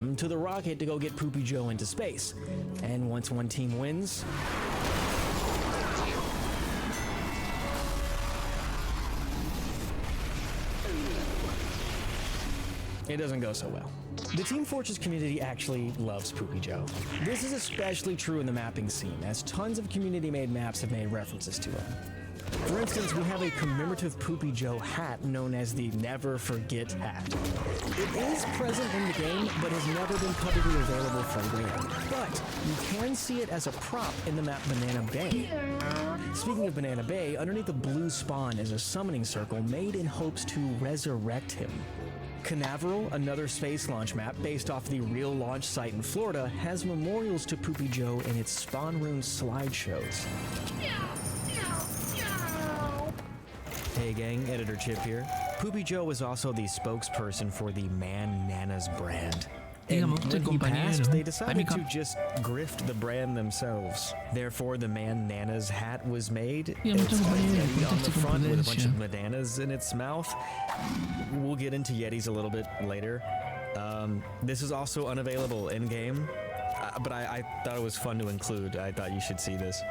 to the rocket to go get Poopy Joe into space. And once one team wins, it doesn't go so well. The Team Fortress community actually loves Poopy Joe. This is especially true in the mapping scene, as tons of community-made maps have made references to him. For instance, we have a commemorative Poopy Joe hat known as the Never Forget hat. It is present in the game, but has never been publicly available for wearing. But you can see it as a prop in the map Banana Bay. Speaking of Banana Bay, underneath the blue spawn is a summoning circle made in hopes to resurrect him. Canaveral, another space launch map based off the real launch site in Florida, has memorials to Poopy Joe in its spawn room slideshows. Hey gang, Editor Chip here. Poopy Joe was also the spokesperson for the Man Nanas brand. And when he passed, they decided to just grift the brand themselves. Therefore, the Man Nanas hat was made. It's got a Yeti on the front with a bunch of bananas in its mouth. We'll get into Yetis a little bit later. This is also unavailable in-game, but I thought it was fun to include. I thought you should see this.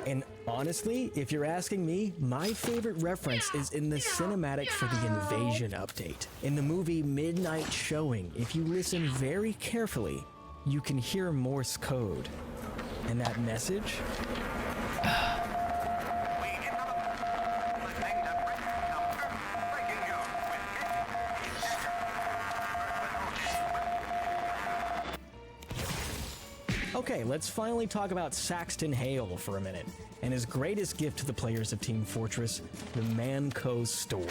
And honestly, if you're asking me, my favorite reference is in the cinematic for the Invasion update. In the movie Midnight Showing, if you listen very carefully, you can hear Morse code. And that message? Okay, let's finally talk about Saxton Hale for a minute, and his greatest gift to the players of Team Fortress, the Manco Store.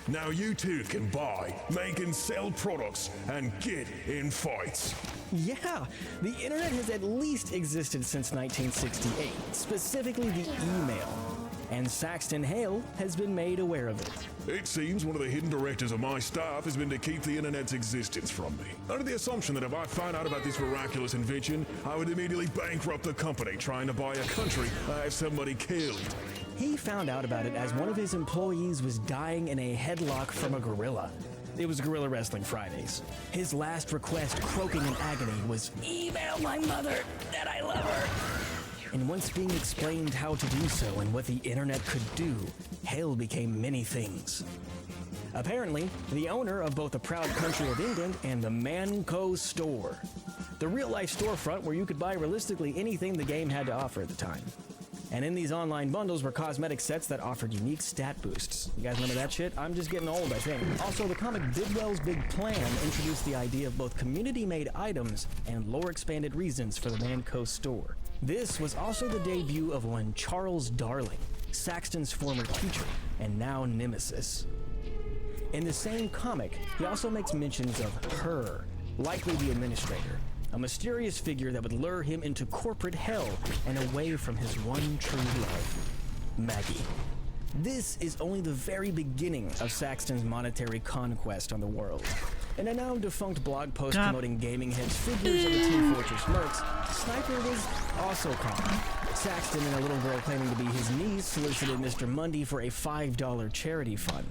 Now you too can buy, make and sell products and get in fights. Yeah, the internet has at least existed since 1968, specifically the email. And Saxton Hale has been made aware of it. It seems one of the hidden directives of my staff has been to keep the internet's existence from me. Under the assumption that if I found out about this miraculous invention, I would immediately bankrupt the company trying to buy a country I have somebody killed. He found out about it as one of his employees was dying in a headlock from a gorilla. It was Gorilla Wrestling Fridays. His last request, croaking in agony, was, "Email my mother that I love her." And once being explained how to do so and what the internet could do, Hale became many things. Apparently, the owner of both the proud country of England and the Manco Store, the real-life storefront where you could buy realistically anything the game had to offer at the time. And in these online bundles were cosmetic sets that offered unique stat boosts. You guys remember that shit? I'm just getting old, I think. Also, the comic Bidwell's Big Plan introduced the idea of both community-made items and lore-expanded reasons for the Manco Store. This was also the debut of one Charles Darling, Saxton's former teacher, and now nemesis. In the same comic, he also makes mentions of her, likely the administrator, a mysterious figure that would lure him into corporate hell and away from his one true love, Maggie. This is only the very beginning of Saxton's monetary conquest on the world. In a now defunct blog post promoting Gaming Head's figures of the Team Fortress mercs, Sniper was also caught. Saxton and a little girl claiming to be his niece solicited Mr. Mundy for a $5 charity fund.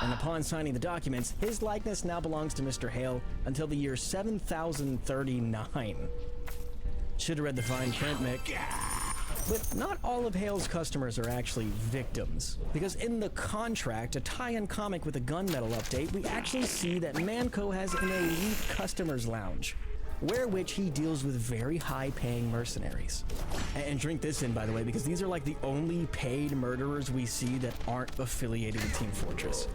And upon signing the documents, his likeness now belongs to Mr. Hale until the year 7039. Should've read the fine print, Mick. But not all of Hale's customers are actually victims, because in the contract, a tie-in comic with a gunmetal update, we actually see that Manco has an elite customers lounge, where which he deals with very high-paying mercenaries. And drink this in, by the way, because these are like the only paid murderers we see that aren't affiliated with Team Fortress.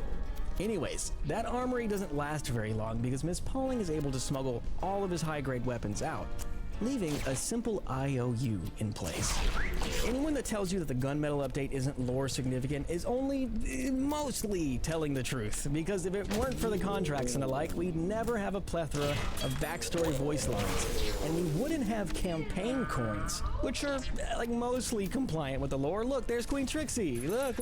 Anyways, that armory doesn't last very long because Miss Pauling is able to smuggle all of his high-grade weapons out, leaving a simple IOU in place. Anyone that tells you that the gunmetal update isn't lore significant is only mostly telling the truth, because if it weren't for the contracts and the like, we'd never have a plethora of backstory voice lines, and we wouldn't have campaign coins, which are like mostly compliant with the lore. Look, there's Queen Trixie, look.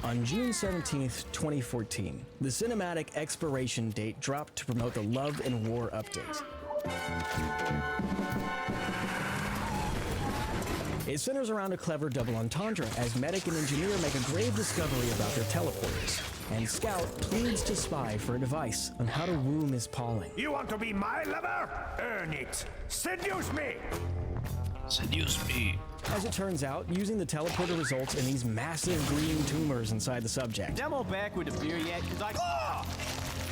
On June 17th, 2014, the cinematic expiration date dropped to promote the Love and War update. It centers around a clever double entendre as Medic and Engineer make a grave discovery about their teleporters. and Scout pleads to Spy for advice on how to woo Miss Pauling. You want to be my lover? Earn it. Seduce me. Seduce me. As it turns out, using the teleporter results in these massive green tumors inside the subject. Demo back with the beer yet? Cause oh!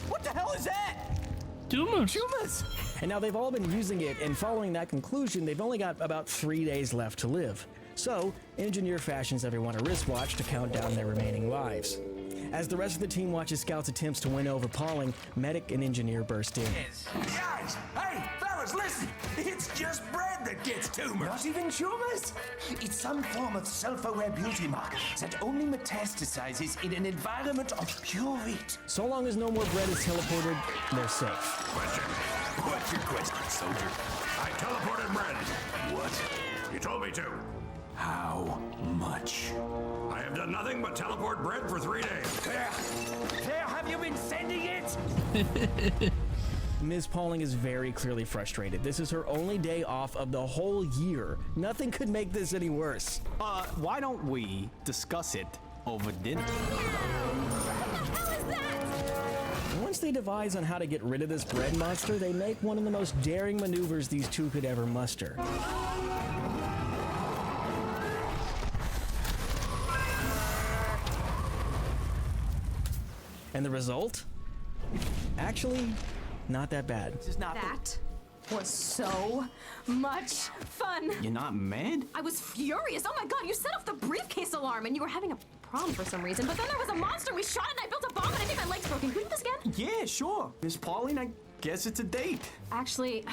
What the hell is that? Tumors. Tumors! And now they've all been using it, and following that conclusion, they've only got about 3 days left to live. So, Engineer fashions everyone a wristwatch to count down their remaining lives. As the rest of the team watches Scout's attempts to win over Pauling, Medic and Engineer burst in. Guys, hey, fellas, listen. It's just bread that gets tumors. Not even tumors. It's some form of self-aware beauty mark that only metastasizes in an environment of pure heat. So long as no more bread is teleported, they're safe. Question. What's your question, soldier? I teleported bread. What? You told me to. How much? I have done nothing but teleport bread for 3 days. Where have you been sending it? Ms. Pauling is very clearly frustrated. This is her only day off of the whole year. Nothing could make this any worse. Why don't we discuss it over dinner? Once they devise on how to get rid of this bread monster, they make one of the most daring maneuvers these two could ever muster. And the result? Actually, not that bad. That was so much fun. You're not mad? I was furious. Oh my god, you set off the briefcase alarm and you were having a problem for some reason. But then there was a monster, we shot it, and I built a bomb, and I think my leg's broken. Can we do this again? Yeah, sure. Miss Pauline, I guess it's a date. Actually,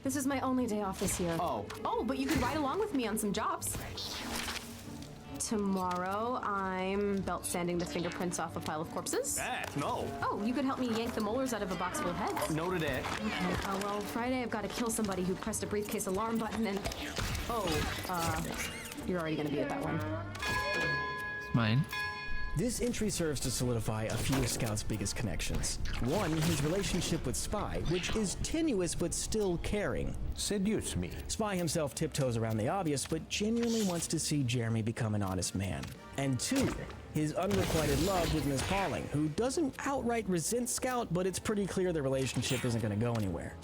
this is my only day off this year. Oh. Oh, but you could ride along with me on some jobs. Tomorrow, I'm belt sanding the fingerprints off a pile of corpses. No. Oh, you could help me yank the molars out of a box full of heads. No to that. Okay, well, Friday I've got to kill somebody who pressed a briefcase alarm button and... you're already gonna be at that one. It's mine. This entry serves to solidify a few of Scout's biggest connections. One, his relationship with Spy, which is tenuous but still caring. Seduce me. Spy himself tiptoes around the obvious, but genuinely wants to see Jeremy become an honest man. And two, his unrequited love with Miss Pauling, who doesn't outright resent Scout, but it's pretty clear their relationship isn't going to go anywhere.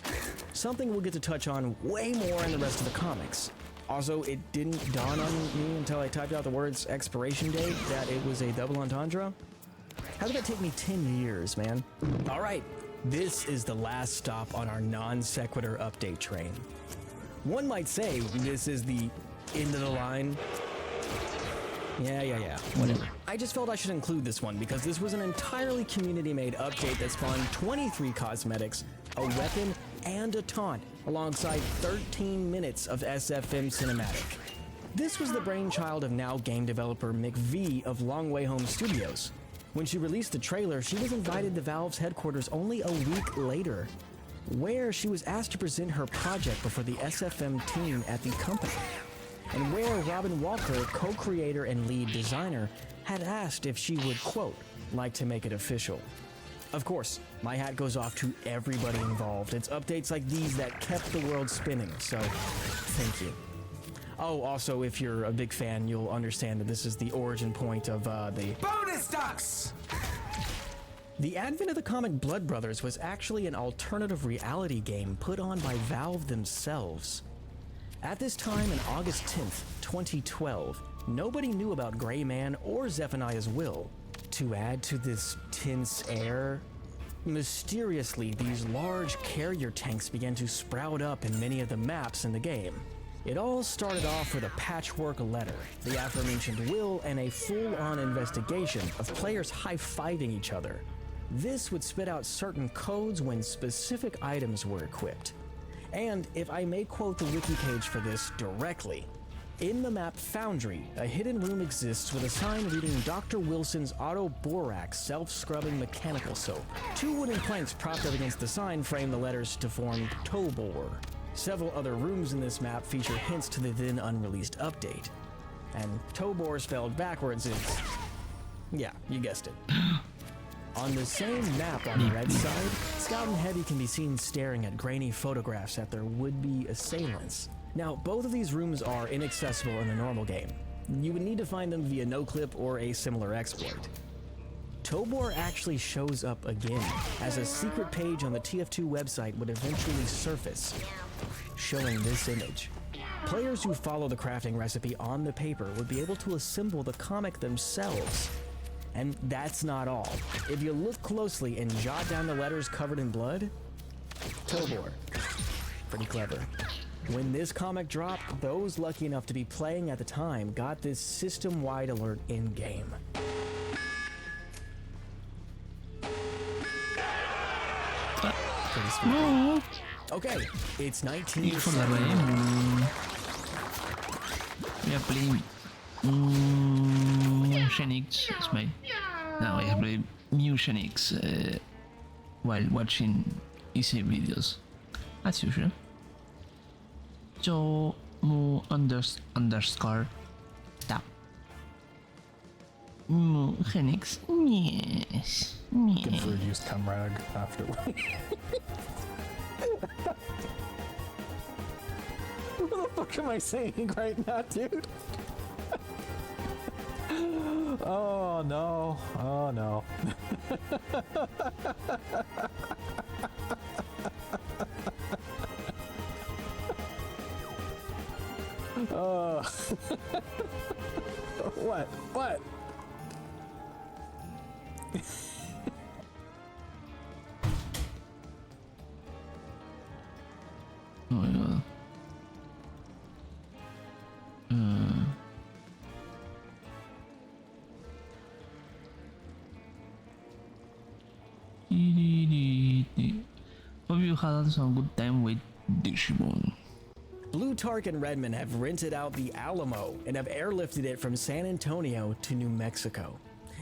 Something we'll get to touch on way more in the rest of the comics. Also, it didn't dawn on me until I typed out the words expiration date that it was a double entendre. How did that take me 10 years, man? All right, this is the last stop on our non sequitur update train. One might say this is the end of the line. Yeah, whatever. I just felt I should include this one because this was an entirely community-made update that spawned 23 cosmetics, a weapon, and a taunt, alongside 13 minutes of SFM cinematic. This was the brainchild of now game developer McV of Long Way Home Studios. When she released the trailer, she was invited to Valve's headquarters only a week later, where she was asked to present her project before the SFM team at the company, and where Robin Walker, co-creator and lead designer, had asked if she would, quote, like to make it official. Of course, my hat goes off to everybody involved. It's updates like these that kept the world spinning, so thank you. Oh, also, if you're a big fan, you'll understand that this is the origin point of the Bonus stocks! The advent of the comic Blood Brothers was actually an alternative reality game put on by Valve themselves. At this time, in August 10th, 2012, nobody knew about Gray Man or Zephaniah's Will. To add to this tense air, mysteriously, these large carrier tanks began to sprout up in many of the maps in the game. It all started off with a patchwork letter, the aforementioned will, and a full-on investigation of players high-fiving each other. This would spit out certain codes when specific items were equipped. And if I may quote the wiki page for this directly, in the map Foundry, a hidden room exists with a sign reading Dr. Wilson's Auto Borax Self-Scrubbing Mechanical Soap. Two wooden planks propped up against the sign frame the letters to form Tobor. Several other rooms in this map feature hints to the then unreleased update. And Tobor spelled backwards is... yeah, you guessed it. On the same map on the red side, Scout and Heavy can be seen staring at grainy photographs at their would-be assailants. Now, both of these rooms are inaccessible in the normal game. You would need to find them via noclip or a similar exploit. Tobor actually shows up again, as a secret page on the TF2 website would eventually surface, showing this image. Players who follow the crafting recipe on the paper would be able to assemble the comic themselves. And that's not all. If you look closely and jot down the letters covered in blood, Tobor. Pretty clever. When this comic dropped, those lucky enough to be playing at the time got this system-wide alert in-game. Pretty sweet. No. Okay, it's Thank you for the rain. We are playing Shenix, Smile. Now we have played new Shenix while watching easy videos, as usual. So mu underscore tap. Shenix, yes, yes. Confer used Cumrag after. What the fuck am I saying right now, dude? Oh no, oh no. Oh. What? What? Oh my god. Hope you had some good time with Digimon. Plutarch and Redmond have rented out the Alamo and have airlifted it from San Antonio to New Mexico.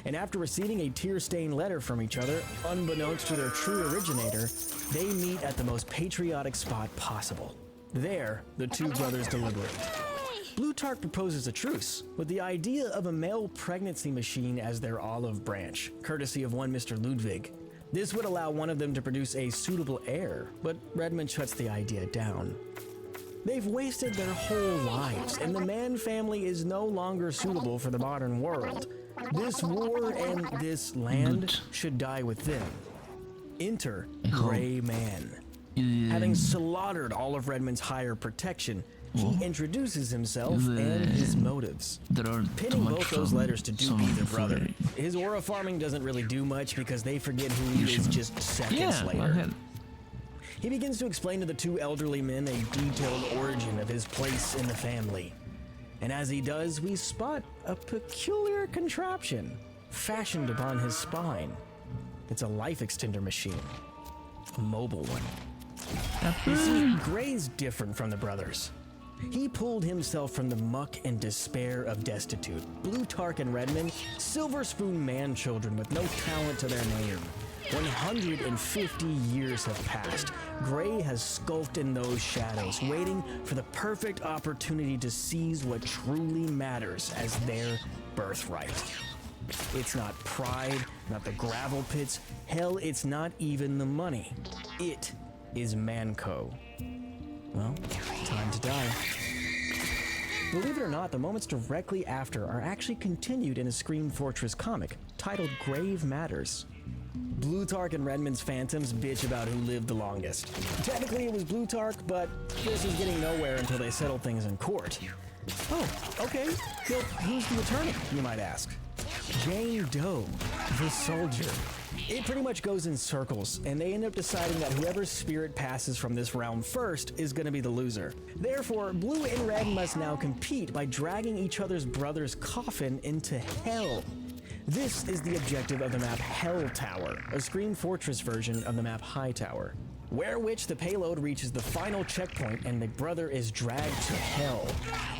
And after receiving a tear-stained letter from each other, unbeknownst to their true originator, they meet at the most patriotic spot possible. There, the two brothers deliberate. Plutarch proposes a truce, with the idea of a male pregnancy machine as their olive branch, courtesy of one Mr. Ludwig. This would allow one of them to produce a suitable heir, but Redmond shuts the idea down. They've wasted their whole lives, and the Mann family is no longer suitable for the modern world. This war and this land should die with them. Enter Gray Man. Having slaughtered all of Redmond's higher protection, he introduces himself and his motives, pinning both those letters to Doopy the brother. His aura farming doesn't really do much because they forget who he is just seconds later. He begins to explain to the two elderly men a detailed origin of his place in the family. And as he does, we spot a peculiar contraption fashioned upon his spine. It's a life extender machine, a mobile one. You see, Gray's different from the brothers. He pulled himself from the muck and despair of destitute. Plutarch and Redmond, silver spoon man children with no talent to their name. 150 years have passed. Gray has skulked in those shadows, waiting for the perfect opportunity to seize what truly matters as their birthright. It's not pride, not the gravel pits, hell, it's not even the money. It is Manco. Well, time to die. Believe it or not, the moments directly after are actually continued in a Scream Fortress comic titled Grave Matters. Plutarch and Redmond's phantoms bitch about who lived the longest. Technically it was Plutarch, but this is getting nowhere until they settle things in court. Oh, okay. Well, who's the attorney, you might ask? Jane Doe, the soldier. It pretty much goes in circles, and they end up deciding that whoever's spirit passes from this realm first is gonna be the loser. Therefore, Blue and Red must now compete by dragging each other's brother's coffin into hell. This is the objective of the map Hell Tower, a Scream Fortress version of the map High Tower, where which the payload reaches the final checkpoint and the brother is dragged to hell.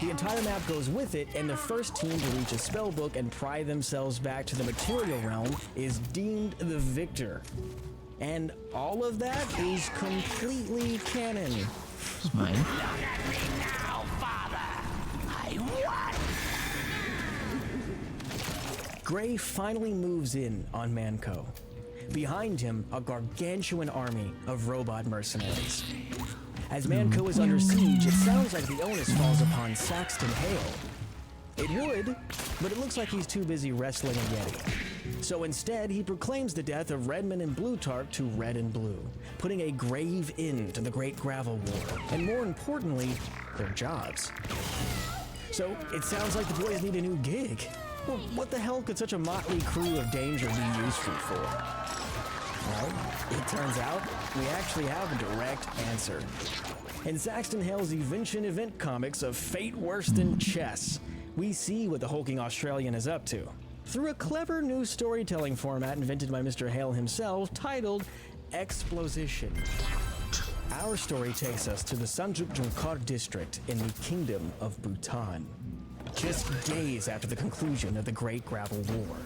The entire map goes with it, and the first team to reach a spellbook and pry themselves back to the material realm is deemed the victor. And all of that is completely canon. Smile. Look at me now, Father! I won! Gray finally moves in on Manco. Behind him, a gargantuan army of robot mercenaries. As Manco is under siege, it sounds like the onus falls upon Saxton Hale. It would, but it looks like he's too busy wrestling a Yeti. So instead, he proclaims the death of Redman and Blutarch to Red and Blue, putting a grave end to the Great Gravel War, and more importantly, their jobs. So it sounds like the boys need a new gig. Well, what the hell could such a motley crew of danger be useful for? Well, it turns out we actually have a direct answer. In Saxton Hale's Evention event comics of Fate Worse Than Chess, we see what the hulking Australian is up to. Through a clever new storytelling format invented by Mr. Hale himself, titled Explosition. Our story takes us to the Sanjuk Junkar district in the Kingdom of Bhutan, just days after the conclusion of the Great Gravel War,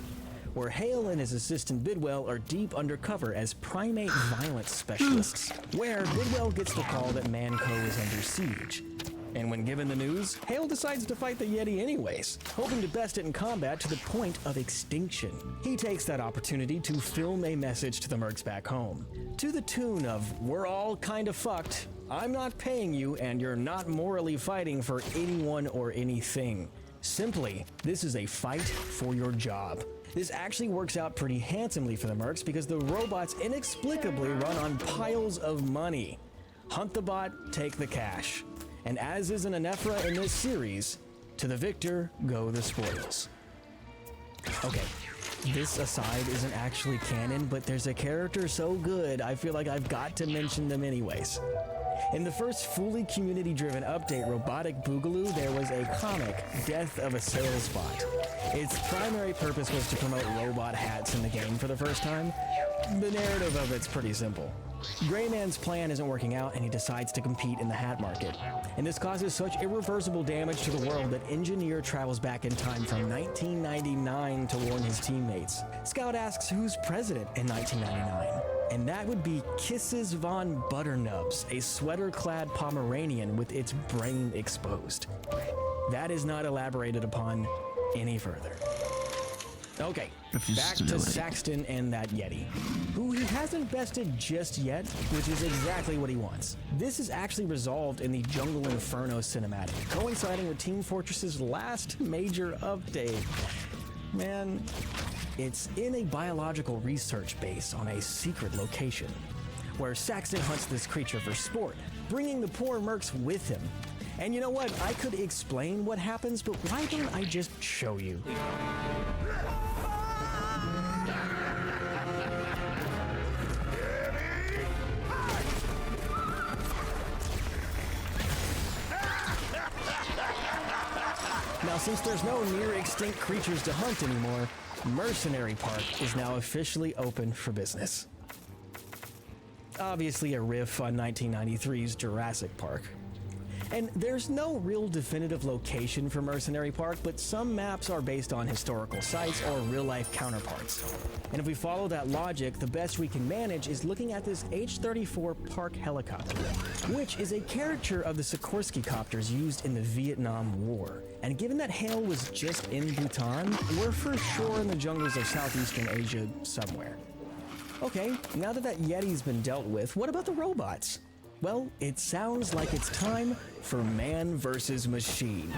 where Hale and his assistant Bidwell are deep undercover as primate violence specialists, where Bidwell gets the call that Manco is under siege. And when given the news, Hale decides to fight the Yeti anyways, hoping to best it in combat to the point of extinction. He takes that opportunity to film a message to the mercs back home, to the tune of, "We're all kinda fucked, I'm not paying you, and you're not morally fighting for anyone or anything. Simply, this is a fight for your job." This actually works out pretty handsomely for the mercs because the robots inexplicably run on piles of money. Hunt the bot, take the cash. And as is an Anephra in this series, to the victor go the spoils. Okay, this aside isn't actually canon, but there's a character so good, I feel like I've got to mention them anyways. In the first fully community-driven update, Robotic Boogaloo, there was a comic, Death of a Sales Bot. Its primary purpose was to promote robot hats in the game for the first time. The narrative of it's pretty simple. Greyman's plan isn't working out and he decides to compete in the hat market. And this causes such irreversible damage to the world that Engineer travels back in time from 1999 to warn his teammates. Scout asks who's president in 1999. And that would be Kisses von Butternubs, a sweater-clad Pomeranian with its brain exposed. That is not elaborated upon any further. Okay, back to Saxton and that Yeti, who he hasn't bested just yet, which is exactly what he wants. This is actually resolved in the Jungle Inferno cinematic, coinciding with Team Fortress's last major update. Man, it's in a biological research base on a secret location, where Saxton hunts this creature for sport, bringing the poor mercs with him. And you know what? I could explain what happens, but why don't I just show you? Now, since there's no near-extinct creatures to hunt anymore, Mercenary Park is now officially open for business. Obviously a riff on 1993's Jurassic Park. And there's no real definitive location for Mercenary Park, but some maps are based on historical sites or real-life counterparts. And if we follow that logic, the best we can manage is looking at this H-34 Park helicopter, which is a caricature of the Sikorsky copters used in the Vietnam War. And given that Hale was just in Bhutan, we're for sure in the jungles of Southeastern Asia somewhere. Okay, now that Yeti's been dealt with, what about the robots? Well, it sounds like it's time for man versus machine.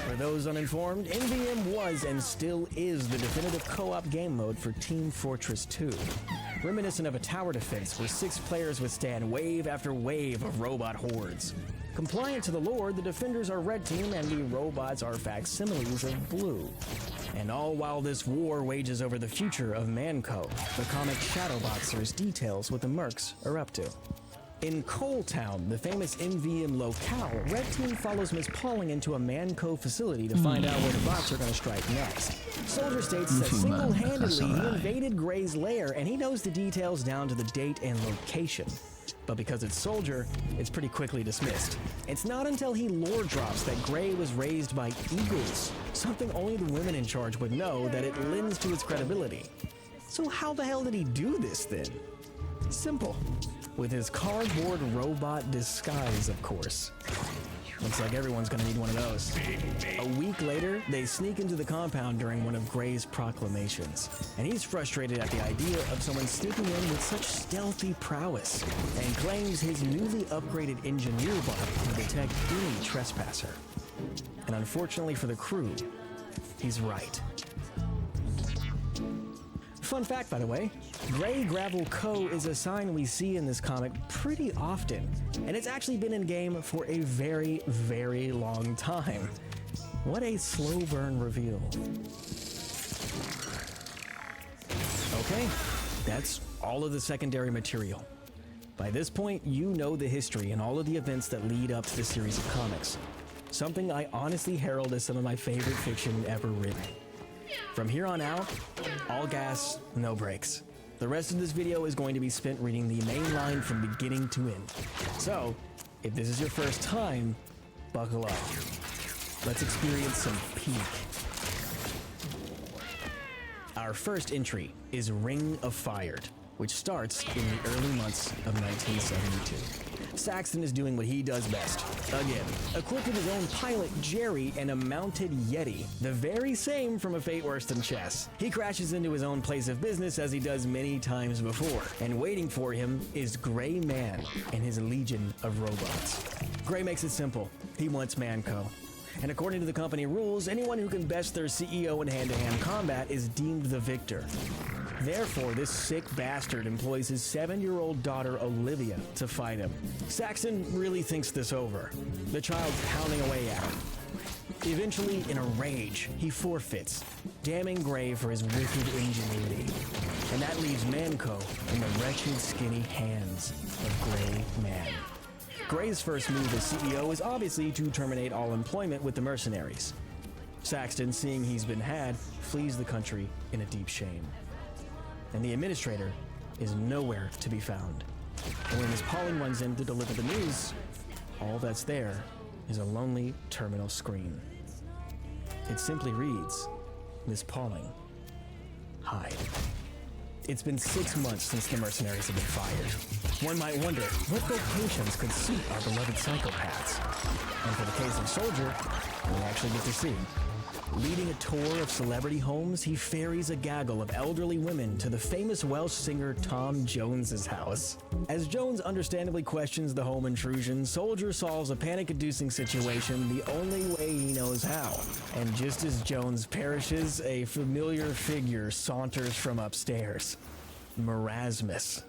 For those uninformed, MVM was and still is the definitive co-op game mode for Team Fortress 2. Reminiscent of a tower defense where 6 players withstand wave after wave of robot hordes. Compliant to the lore, the defenders are red team and the robots are facsimiles of blue. And all while this war wages over the future of Manco, the comic Shadowboxers details what the mercs are up to. In Coal Town, the famous MVM locale, Red Team follows Ms. Pauling into a Manco facility to find out where the bots are going to strike next. Soldier states that single-handedly he invaded Gray's lair and he knows the details down to the date and location. But because it's Soldier, it's pretty quickly dismissed. It's not until he lore drops that Gray was raised by eagles, something only the women in charge would know, that it lends to its credibility. So how the hell did he do this then? Simple. With his cardboard robot disguise, of course. Looks like everyone's gonna need one of those. A week later, they sneak into the compound during one of Gray's proclamations, and he's frustrated at the idea of someone sneaking in with such stealthy prowess, and claims his newly upgraded engineer bot can detect any trespasser. And unfortunately for the crew, he's right. Fun fact, by the way, Gray Gravel Co. is a sign we see in this comic pretty often, and it's actually been in game for a very, very long time. What a slow burn reveal. Okay, that's all of the secondary material. By this point, you know the history and all of the events that lead up to the series of comics. Something I honestly herald as some of my favorite fiction ever written. From here on out, all gas, no brakes. The rest of this video is going to be spent reading the main line from beginning to end. So, if this is your first time, buckle up. Let's experience some peak. Our first entry is Ring of Fired, which starts in the early months of 1972. Saxton is doing what he does best. Again, equipped with his own pilot, Jerry, and a mounted Yeti, the very same from A Fate Worse Than Chess. He crashes into his own place of business as he does many times before, and waiting for him is Gray Man and his legion of robots. Gray makes it simple. He wants Manco. And according to the company rules, anyone who can best their CEO in hand-to-hand combat is deemed the victor. Therefore, this sick bastard employs his 7-year-old daughter, Olivia, to fight him. Saxton really thinks this over. The child's pounding away at him. Eventually, in a rage, he forfeits, damning Gray for his wicked ingenuity. And that leaves Manco in the wretched, skinny hands of Gray Man. Gray's first move as CEO is obviously to terminate all employment with the mercenaries. Saxton, seeing he's been had, flees the country in a deep shame. And the administrator is nowhere to be found. And when Miss Pauling runs in to deliver the news, all that's there is a lonely terminal screen. It simply reads, Miss Pauling, hide. It's been 6 months since the mercenaries have been fired. One might wonder what vocations could suit our beloved psychopaths. And for the case of Soldier, we actually get to see. Leading a tour of celebrity homes, he ferries a gaggle of elderly women to the famous Welsh singer Tom Jones's house. As Jones understandably questions the home intrusion, Soldier solves a panic-inducing situation the only way he knows how. And just as Jones perishes, a familiar figure saunters from upstairs. Marasmus.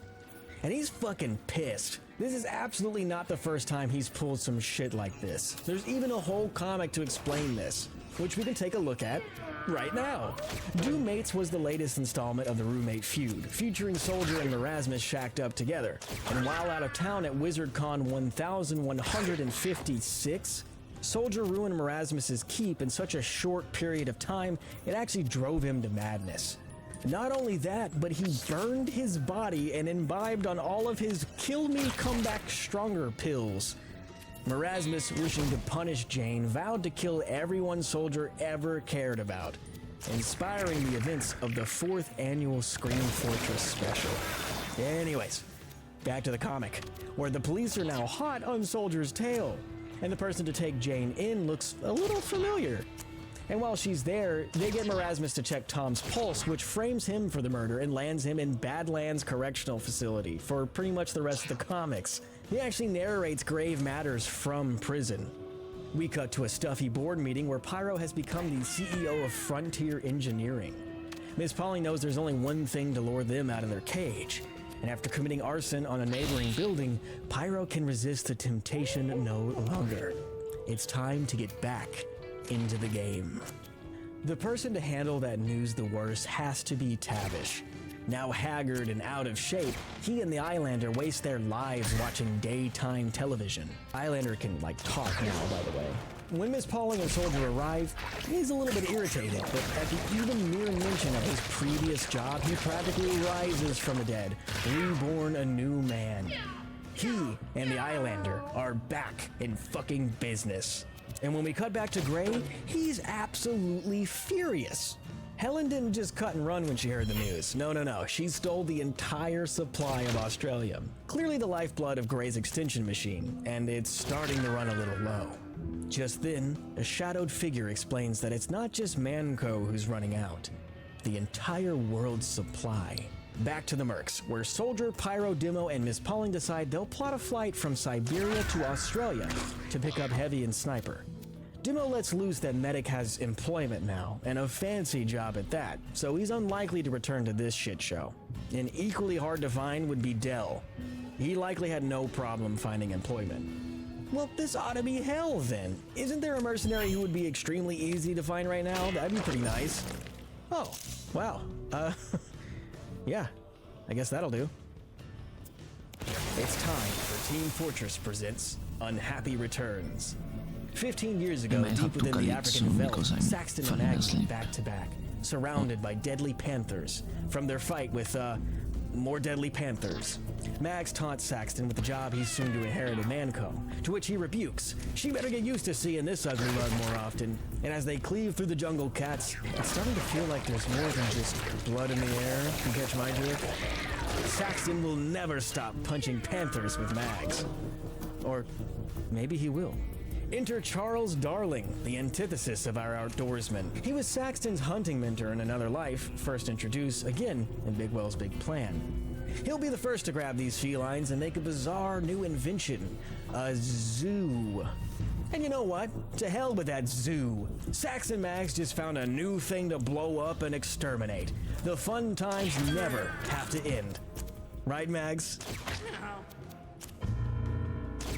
And he's fucking pissed. This is absolutely not the first time he's pulled some shit like this. There's even a whole comic to explain this, which we can take a look at right now. Due-Mates was the latest installment of the roommate feud, featuring Soldier and Marasmus shacked up together. And while out of town at WizardCon 1156, Soldier ruined Marasmus's keep in such a short period of time, it actually drove him to madness. Not only that, but he burned his body and imbibed on all of his kill me, come back stronger pills. Marasmus, wishing to punish Jane, vowed to kill everyone Soldier ever cared about, inspiring the events of the 4th annual Scream Fortress special. Anyways, back to the comic, where the police are now hot on Soldier's tail, and the person to take Jane in looks a little familiar. And while she's there, they get Marasmus to check Tom's pulse, which frames him for the murder and lands him in Badlands Correctional Facility for pretty much the rest of the comics. He actually narrates grave matters from prison. We cut to a stuffy board meeting where Pyro has become the CEO of Frontier Engineering. Miss Pauling knows there's only one thing to lure them out of their cage, and after committing arson on a neighboring building, Pyro can resist the temptation no longer. It's time to get back into the game. The person to handle that news the worst has to be Tavish. Now haggard and out of shape, he and the Islander waste their lives watching daytime television. Islander can, talk now, by the way. When Miss Pauling and Soldier arrive, he's a little bit irritated, but at the even mere mention of his previous job, he practically rises from the dead, reborn a new man. He and the Islander are back in fucking business. And when we cut back to Gray, he's absolutely furious. Helen didn't just cut and run when she heard the news. No. She stole the entire supply of Australium. Clearly the lifeblood of Gray's extension machine, and it's starting to run a little low. Just then, a shadowed figure explains that it's not just Manco who's running out. The entire world's supply. Back to the Mercs, where Soldier, Pyro, Demo, and Miss Pauling decide they'll plot a flight from Siberia to Australia to pick up Heavy and Sniper. Demo lets loose that Medic has employment now, and a fancy job at that, so he's unlikely to return to this shit show. And equally hard to find would be Dell. He likely had no problem finding employment. Well, this ought to be hell then. Isn't there a mercenary who would be extremely easy to find right now? That'd be pretty nice. Oh, wow. Yeah, I guess that'll do. It's time for Team Fortress presents Unhappy Returns. 15 years ago, deep within the African veldt, Saxton and Mags went back to back, surrounded by deadly panthers from their fight with, more deadly panthers. Mags taunts Saxton with the job he's soon to inherit at Manco, to which he rebukes. She better get used to seeing this ugly mug more often. And as they cleave through the jungle cats, it's starting to feel like there's more than just blood in the air. You catch my drift? Saxton will never stop punching panthers with Mags. Or maybe he will. Enter Charles Darling, the antithesis of our outdoorsman. He was Saxton's hunting mentor in another life, first introduced, again, in Bigwell's big plan. He'll be the first to grab these felines and make a bizarre new invention, a zoo. And you know what? To hell with that zoo. Sax and Mags just found a new thing to blow up and exterminate. The fun times never have to end. Right, Mags?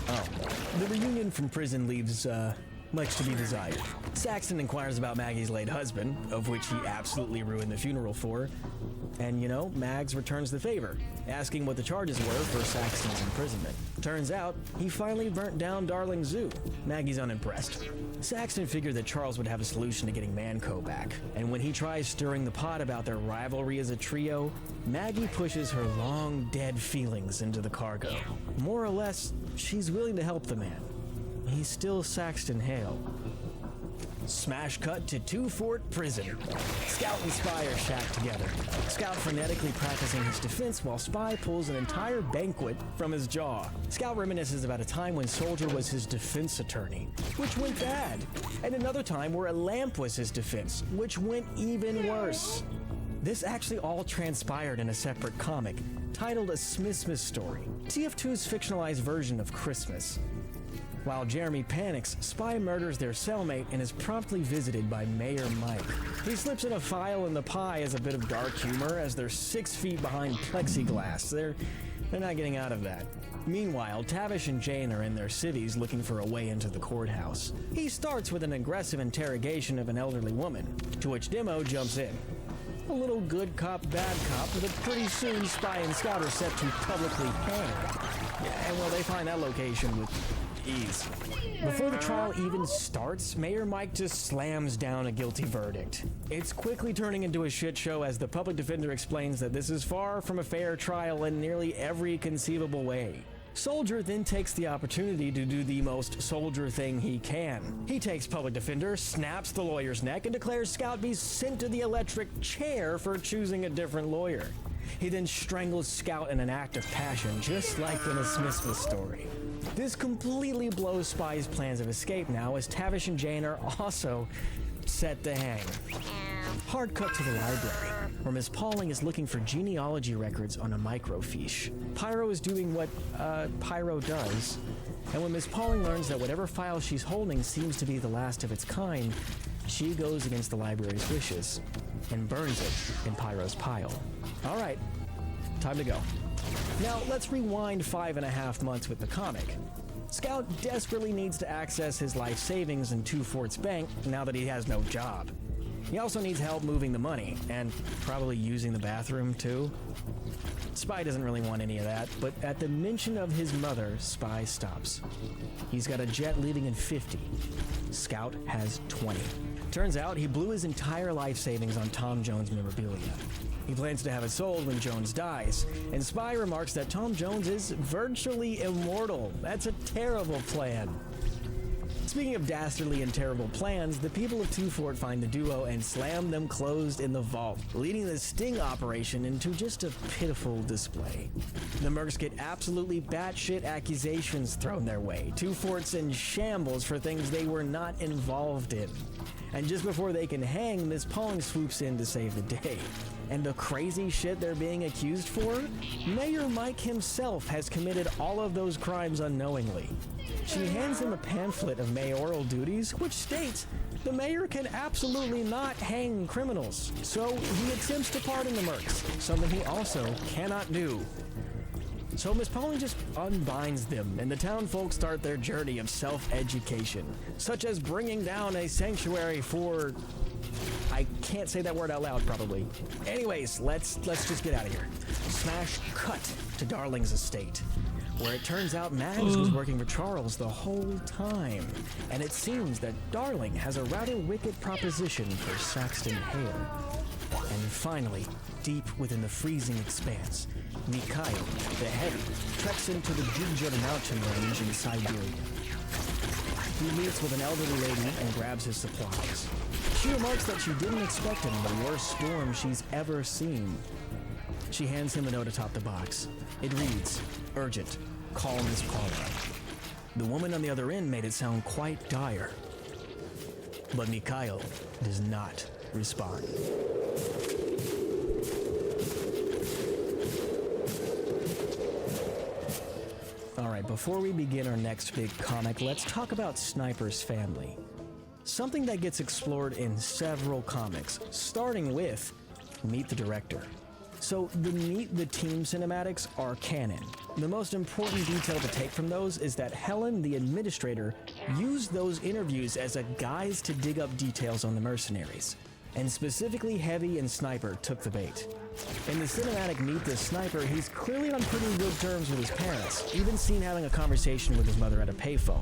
Oh. The reunion from prison leaves, much to be desired. Saxton inquires about Maggie's late husband, of which he absolutely ruined the funeral for. And, you know, Mags returns the favor, asking what the charges were for Saxton's imprisonment. Turns out, he finally burnt down Darling Zoo. Maggie's unimpressed. Saxton figured that Charles would have a solution to getting Manco back, and when he tries stirring the pot about their rivalry as a trio, Maggie pushes her long-dead feelings into the cargo. More or less, she's willing to help the man. He's still Saxton Hale. Smash cut to Two Fort Prison. Scout and Spy are shacked together. Scout frenetically practicing his defense while Spy pulls an entire banquet from his jaw. Scout reminisces about a time when Soldier was his defense attorney, which went bad, and another time where a lamp was his defense, which went even worse. This actually all transpired in a separate comic, titled A Smithsmith Story, TF2's fictionalized version of Christmas. While Jeremy panics, Spy murders their cellmate and is promptly visited by Mayor Mike. He slips in a file in the pie as a bit of dark humor as they're 6 feet behind plexiglass. They're not getting out of that. Meanwhile, Tavish and Jane are in their civvies looking for a way into the courthouse. He starts with an aggressive interrogation of an elderly woman, to which Demo jumps in. A little good cop, bad cop, but pretty soon Spy and Scout are set to publicly hang. And well, they find that location with ease. Before the trial even starts, Mayor Mike just slams down a guilty verdict. It's quickly turning into a shit show as the public defender explains that this is far from a fair trial in nearly every conceivable way. Soldier then takes the opportunity to do the most Soldier thing he can. He takes public defender, snaps the lawyer's neck, and declares Scout be sent to the electric chair for choosing a different lawyer. He then strangles Scout in an act of passion, just like in A Smithsmith Story. This completely blows Spy's plans of escape now, as Tavish and Jane are also set to hang. Hard cut to the library, where Miss Pauling is looking for genealogy records on a microfiche. Pyro is doing what, Pyro does, and when Miss Pauling learns that whatever file she's holding seems to be the last of its kind, she goes against the library's wishes and burns it in Pyro's pile. All right, time to go. Now, let's rewind 5.5 months with the comic. Scout desperately needs to access his life savings in Two Fort's bank now that he has no job. He also needs help moving the money, and probably using the bathroom too. Spy doesn't really want any of that, but at the mention of his mother, Spy stops. He's got a jet leaving in 50. Scout has 20. Turns out he blew his entire life savings on Tom Jones memorabilia. He plans to have it sold when Jones dies, and Spy remarks that Tom Jones is virtually immortal. That's a terrible plan. speaking of dastardly and terrible plans, the people of Two Fort find the duo and slam them closed in the vault, leading the sting operation into just a pitiful display. The Mercs get absolutely batshit accusations thrown their way. Two Fort's in shambles for things they were not involved in. And just before they can hang, Miss Pauling swoops in to save the day. And the crazy shit they're being accused for? Mayor Mike himself has committed all of those crimes unknowingly. She hands him a pamphlet of mayoral duties, which states the mayor can absolutely not hang criminals. So he attempts to pardon the Mercs, something he also cannot do. So Miss Pauling just unbinds them, and the town folk start their journey of self-education, such as bringing down a sanctuary for... I can't say that word out loud, probably. Anyways, let's just get out of here. Smash cut to Darling's estate, where it turns out Mags was working for Charles the whole time. And it seems that Darling has a rather wicked proposition for Saxton Hale. And finally, deep within the freezing expanse, Mikhail, the Heavy, treks into the Jujut mountain range in Siberia. He meets with an elderly lady and grabs his supplies. She remarks that she didn't expect him in the worst storm she's ever seen. She hands him a note atop the box. It reads, "Urgent, call Miss Paula." The woman on the other end made it sound quite dire. But Mikhail does not respond. Alright, before we begin our next big comic, let's talk about Sniper's family. Something that gets explored in several comics, starting with Meet the Director. So the Meet the Team cinematics are canon. The most important detail to take from those is that Helen, the administrator, used those interviews as a guise to dig up details on the mercenaries. And specifically Heavy and Sniper took the bait. In the cinematic Meet the Sniper, he's clearly on pretty good terms with his parents, even seen having a conversation with his mother at a payphone.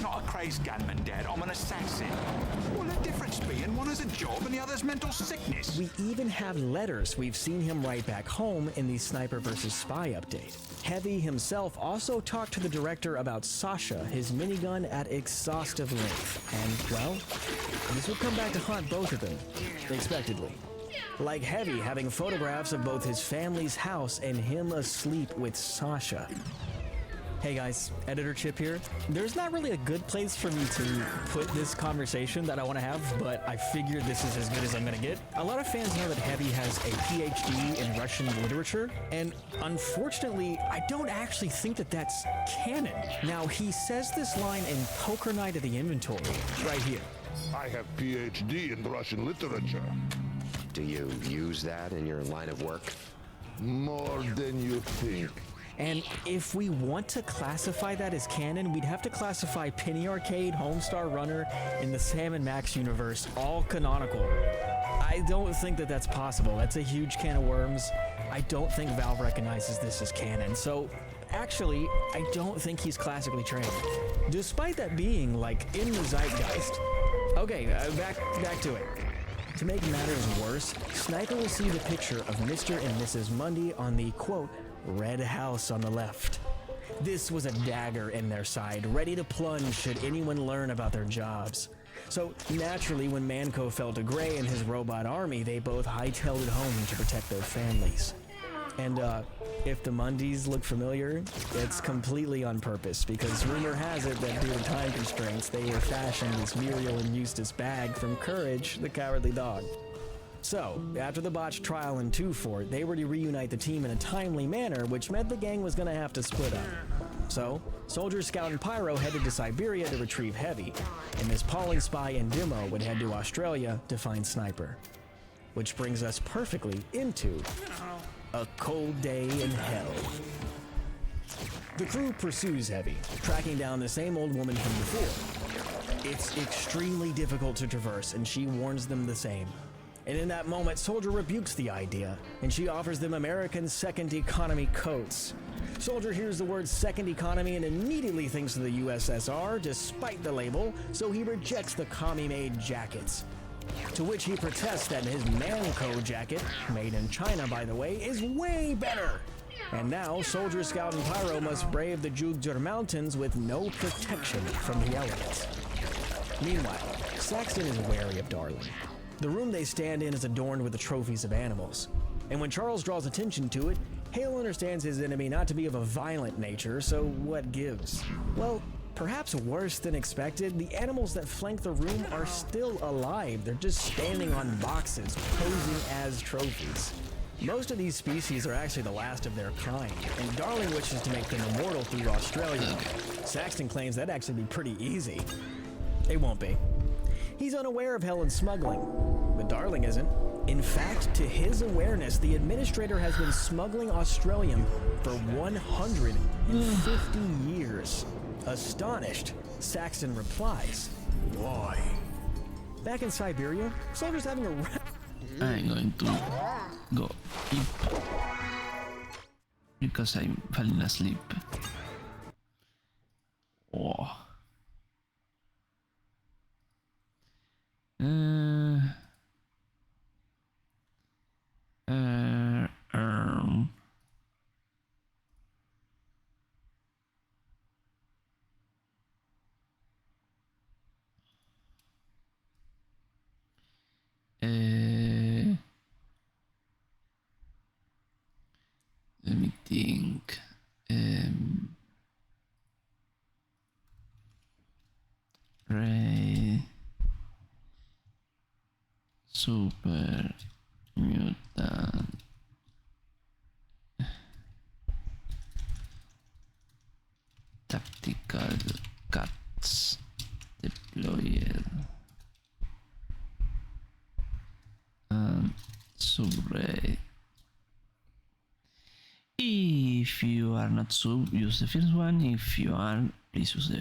Not a crazed gunman, Dad. I'm an assassin. What'll the difference be? And one has a job and the other's mental sickness. We even have letters we've seen him write back home in the Sniper vs. Spy update. Heavy himself also talked to the director about Sasha, his minigun, at exhaustive length. And, well, this would come back to haunt both of them, expectedly. Like Heavy having photographs of both his family's house and him asleep with Sasha. Hey guys, Editor Chip here. There's not really a good place for me to put this conversation that I want to have, but I figured this is as good as I'm gonna get. A lot of fans know that Heavy has a PhD in Russian literature, and unfortunately, I don't actually think that that's canon. Now, he says this line in Poker Night of the Inventory, right here. I have PhD in Russian literature. Do you use that in your line of work? More than you think. And if we want to classify that as canon, we'd have to classify Penny Arcade, Homestar Runner, and the Sam & Max universe all canonical. I don't think that that's possible. That's a huge can of worms. I don't think Valve recognizes this as canon. So actually, I don't think he's classically trained. Despite that being, like, in the zeitgeist. Okay, back to it. To make matters worse, Sniper received a picture of Mr. and Mrs. Mundy on the, quote, red house on the left. This was a dagger in their side, ready to plunge should anyone learn about their jobs. So naturally, when Manco fell to Gray and his robot army, they both hightailed it home to protect their families. And if the Mundys look familiar, it's completely on purpose, because rumor has it that due to time constraints, they were fashioned as Muriel and Eustace Bagg from Courage, the Cowardly Dog. So, after the botched trial in Two Fort, they were to reunite the team in a timely manner, which meant the gang was gonna have to split up. So, Soldier, Scout, and Pyro headed to Siberia to retrieve Heavy, and Miss Pauling, Spy, and Demo would head to Australia to find Sniper. Which brings us perfectly into A Cold Day in Hell. The crew pursues Heavy, tracking down the same old woman from before. It's extremely difficult to traverse, and she warns them the same. And in that moment, Soldier rebukes the idea, and she offers them American second economy coats. Soldier hears the word second economy and immediately thinks of the USSR, despite the label, so he rejects the commie-made jackets. To which he protests that his Manco jacket, made in China by the way, is way better. And now, Soldier, Scout, and Pyro must brave the Jugdur Mountains with no protection from the elements. Meanwhile, Saxton is wary of Darling. The room they stand in is adorned with the trophies of animals. And when Charles draws attention to it, Hale understands his enemy not to be of a violent nature, so what gives? Well, perhaps worse than expected, the animals that flank the room are still alive. They're just standing on boxes, posing as trophies. Most of these species are actually the last of their kind, and Darling wishes to make them immortal through Australia. Saxton claims that'd actually be pretty easy. It won't be. He's unaware of Helen's smuggling, but Darling isn't. In fact, to his awareness, the administrator has been smuggling Australium for 150 years. Astonished, Saxton replies, "Why?" Back in Siberia, Soldier's having a I'm going to go eat because I'm falling asleep. Oh. Let me think. Ray Super Mutant Tactical Cuts deployed and Subray. If you are not sub, use the first one. If you are, please use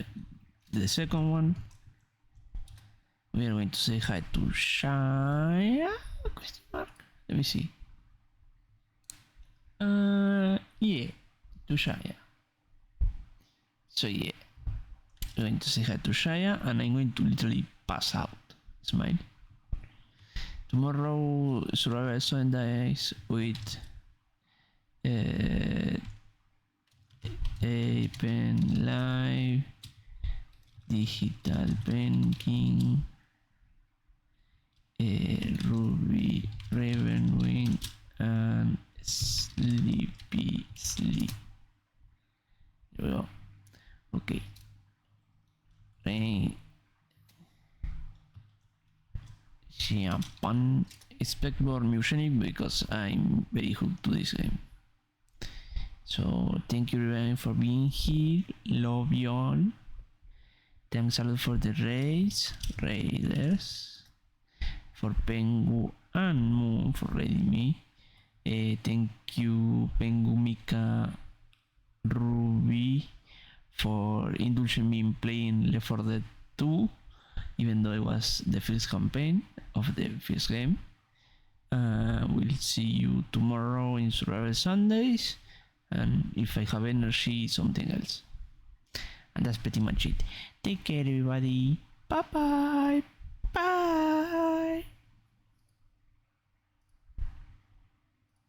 the second one. We are going to say hi to Shaya? Question mark? Let me see. Yeah, to Shaya. So yeah, I'm going to say hi to Shaya, and I'm going to literally pass out. It's mine. Tomorrow, Survival Sundays with Pen Live, Digital Banking, Ruby, Ravenwing, and Sleepy Sleep. Well, okay. Rain. Champagne. Expect more Mutionic because I'm very hooked to this game. So thank you everyone for being here. Love you all. Thanks a lot for the raiders, for Pengu and Moon for raiding me. Thank you Pengu, Mika, Ruby for indulging me in playing Left 4 Dead 2, even though it was the first campaign of the first game. We'll see you tomorrow in Survival Sundays, and if I have energy, something else. And that's pretty much it. Take care everybody. Bye bye.